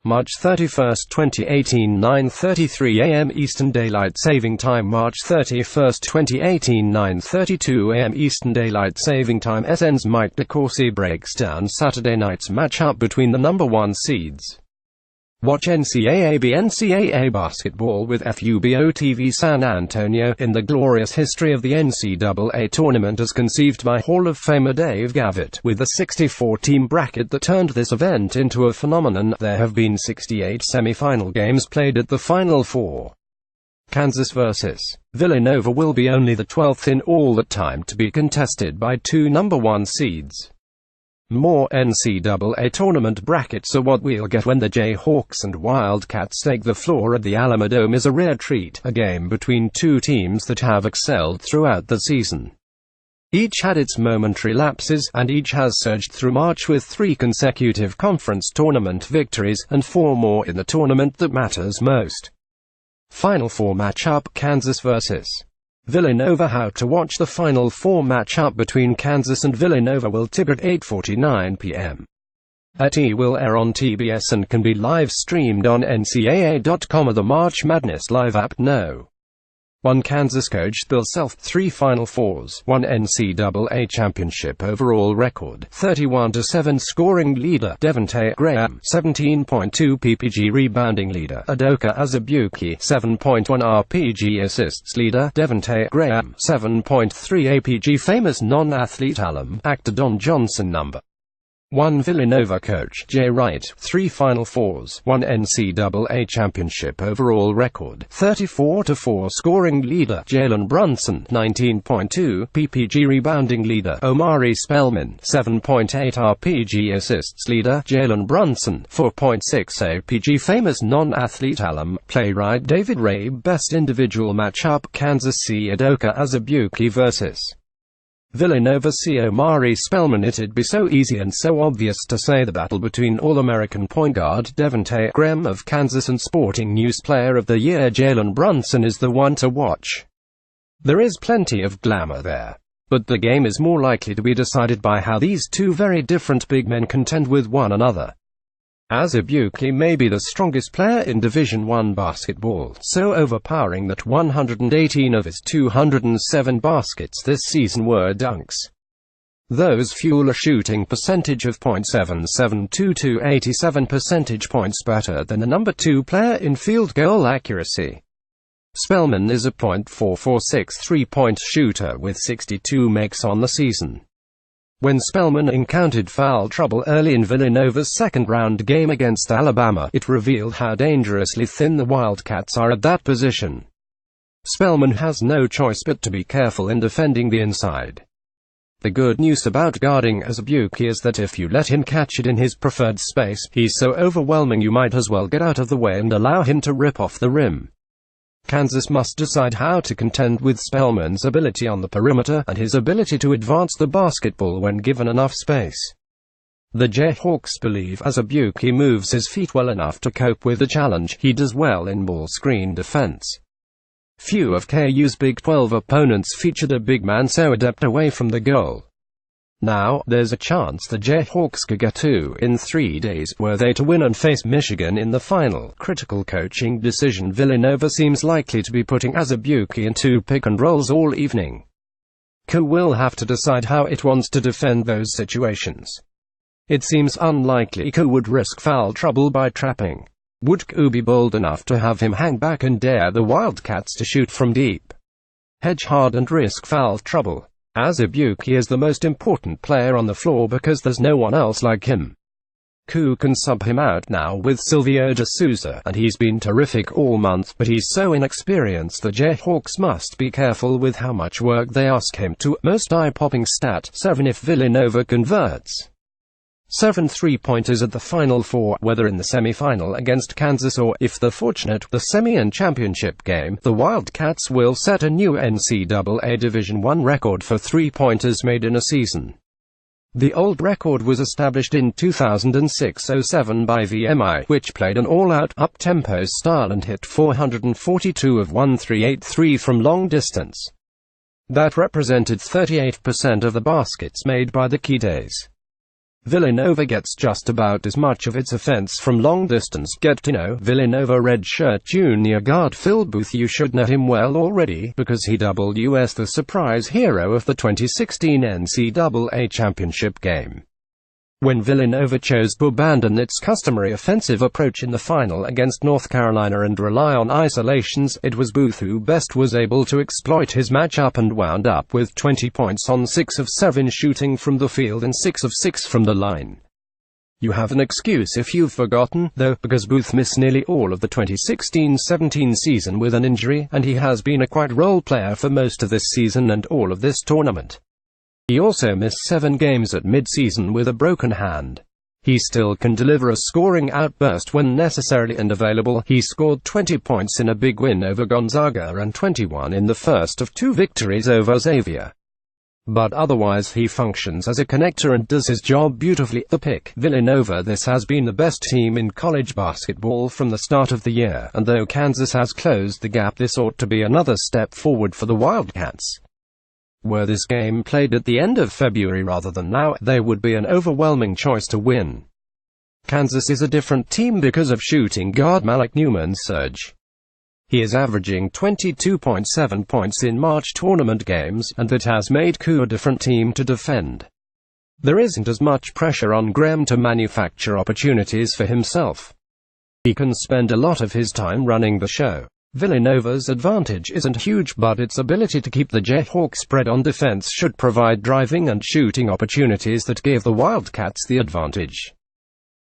March 31, 2018, 9:33 a.m. Eastern Daylight Saving Time. March 31, 2018, 9:32 a.m. Eastern Daylight Saving Time. SN's Mike DeCourcy breaks down Saturday night's matchup between the number 1 seeds. Watch NCAA basketball with FUBO TV San Antonio in the glorious history of the NCAA tournament as conceived by Hall of Famer Dave Gavitt, with a 64-team bracket that turned this event into a phenomenon. There have been 68 semi-final games played at the Final Four. Kansas vs. Villanova will be only the 12th in all that time to be contested by 2 number 1 seeds. More NCAA tournament brackets are what we'll get when the Jayhawks and Wildcats take the floor at the Alamodome is a rare treat, a game between 2 teams that have excelled throughout the season. Each had its momentary lapses, and each has surged through March with 3 consecutive conference tournament victories, and 4 more in the tournament that matters most. Final Four matchup: Kansas vs. Villanova. How to watch the Final Four matchup between Kansas and Villanova will tip at 8:49 p.m. EDT will air on TBS and can be live streamed on ncaa.com or the March Madness Live app. No. 1 Kansas coach Bill Self, 3 Final Fours, 1 NCAA championship overall record, 31-7 scoring leader Devontae Graham, 17.2 PPG rebounding leader Udoka Azubuike, 7.1 RPG assists leader Devontae Graham, 7.3 APG famous non-athlete alum, actor Don Johnson. Number 1 Villanova coach Jay Wright, 3 Final Fours, 1 NCAA championship overall record, 34-4 scoring leader Jalen Brunson, 19.2 PPG rebounding leader Omari Spellman, 7.8 RPG assists leader Jalen Brunson, 4.6 APG famous non-athlete alum, playwright David Rabe. Best individual matchup: Kansas C. Udoka Azubuike vs. Villanova C. Omari Spellman. It'd be so easy and so obvious to say the battle between All-American point guard Devontae Graham of Kansas and Sporting News Player of the Year Jalen Brunson is the one to watch. There is plenty of glamour there, but the game is more likely to be decided by how these 2 very different big men contend with one another. Azubuike may be the strongest player in Division I basketball, so overpowering that 118 of his 207 baskets this season were dunks. Those fuel a shooting percentage of .772 to 87 percentage points better than the number 2 player in field goal accuracy. Spellman is a .446 three-point shooter with 62 makes on the season. When Spellman encountered foul trouble early in Villanova's second-round game against Alabama, it revealed how dangerously thin the Wildcats are at that position. Spellman has no choice but to be careful in defending the inside. The good news about guarding Azubuike is that if you let him catch it in his preferred space, he's so overwhelming you might as well get out of the way and allow him to rip off the rim. Kansas must decide how to contend with Spellman's ability on the perimeter, and his ability to advance the basketball when given enough space. The Jayhawks believe Azubuike moves his feet well enough to cope with the challenge. He does well in ball screen defense. Few of KU's Big 12 opponents featured a big man so adept away from the goal. Now, there's a chance the Jayhawks could get 2 in 3 days, were they to win and face Michigan in the final, critical coaching decision. Villanova seems likely to be putting Azubuike in 2 pick-and-rolls all evening. KU will have to decide how it wants to defend those situations. It seems unlikely KU would risk foul trouble by trapping. Would KU be bold enough to have him hang back and dare the Wildcats to shoot from deep? Hedge hard and risk foul trouble. Azubuike is the most important player on the floor because there's no one else like him. KU can sub him out now with Silvio De Sousa, and he's been terrific all month, but he's so inexperienced the Jayhawks must be careful with how much work they ask him to. Most eye-popping stat: 7 if Villanova converts 7 3-pointers at the Final Four, whether in the semi-final against Kansas or, if they're fortunate, the semi and championship game. The Wildcats will set a new NCAA Division I record for 3-pointers made in a season. The old record was established in 2006-07 by VMI, which played an all-out, up-tempo style and hit 442 of 1,383 from long distance. That represented 38% of the baskets made by the Key Days. Villanova gets just about as much of its offense from long distance. Get to know Villanova redshirt junior guard Phil Booth. You should know him well already, because he was the surprise hero of the 2016 NCAA championship game. When Villanova chose to abandon its customary offensive approach in the final against North Carolina and rely on isolations, it was Booth who best was able to exploit his matchup and wound up with 20 points on 6 of 7 shooting from the field and 6 of 6 from the line. You have an excuse if you've forgotten, though, because Booth missed nearly all of the 2016-17 season with an injury, and he has been a quiet role player for most of this season and all of this tournament. He also missed 7 games at mid-season with a broken hand. He still can deliver a scoring outburst when necessary and available. He scored 20 points in a big win over Gonzaga and 21 in the first of 2 victories over Xavier. But otherwise he functions as a connector and does his job beautifully. The pick. Villanova. This has been the best team in college basketball from the start of the year, and though Kansas has closed the gap, this ought to be another step forward for the Wildcats. Were this game played at the end of February rather than now, they would be an overwhelming choice to win. Kansas is a different team because of shooting guard Malik Newman's surge. He is averaging 22.7 points in March tournament games, and that has made KU a different team to defend. There isn't as much pressure on Graham to manufacture opportunities for himself. He can spend a lot of his time running the show. Villanova's advantage isn't huge, but its ability to keep the Jayhawks spread on defense should provide driving and shooting opportunities that give the Wildcats the advantage.